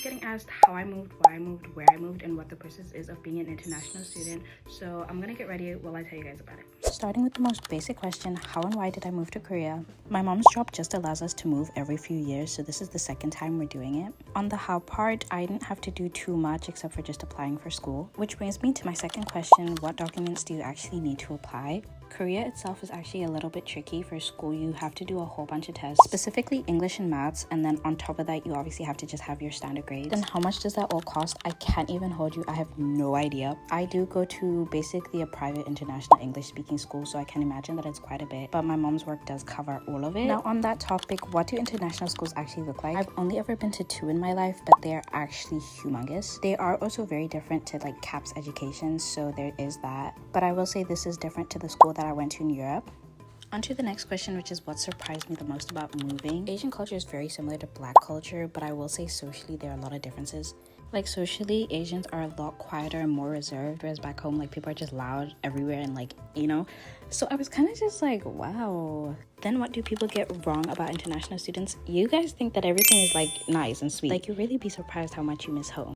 getting asked how I moved, why I moved, where I moved, and what the process is of being an international student. So I'm gonna get ready while I tell you guys about it. Starting with the most basic question, how and why did I move to Korea? My mom's job just allows us to move every few years, so this is the second time we're doing it. On the how part, I didn't have to do too much except for just applying for school. Which brings me to my second question, what documents do you actually need to apply? Korea itself is actually a little bit tricky. For school, you have to do a whole bunch of tests, specifically English and maths, and then on top of that, you obviously have to just have your standard grades. Then how much does that all cost? I can't even hold you, I have no idea. I do go to basically a private international English speaking school, so I can imagine that it's quite a bit, but my mom's work does cover all of it. Now on that topic, what do international schools actually look like? I've only ever been to 2 in my life, but they're actually humongous. They are also very different to like CAPS education, so there is that, but I will say this is different to the school that I went to in Europe. On to the next question, which is what surprised me the most about moving. Asian culture is very similar to Black culture, but I will say socially there are a lot of differences. Like socially, Asians are a lot quieter and more reserved, whereas back home, like people are just loud everywhere and like, you know. So I was kind of just like, wow. Then what do people get wrong about international students? You guys think that everything is like nice and sweet. Like you really be surprised how much you miss home.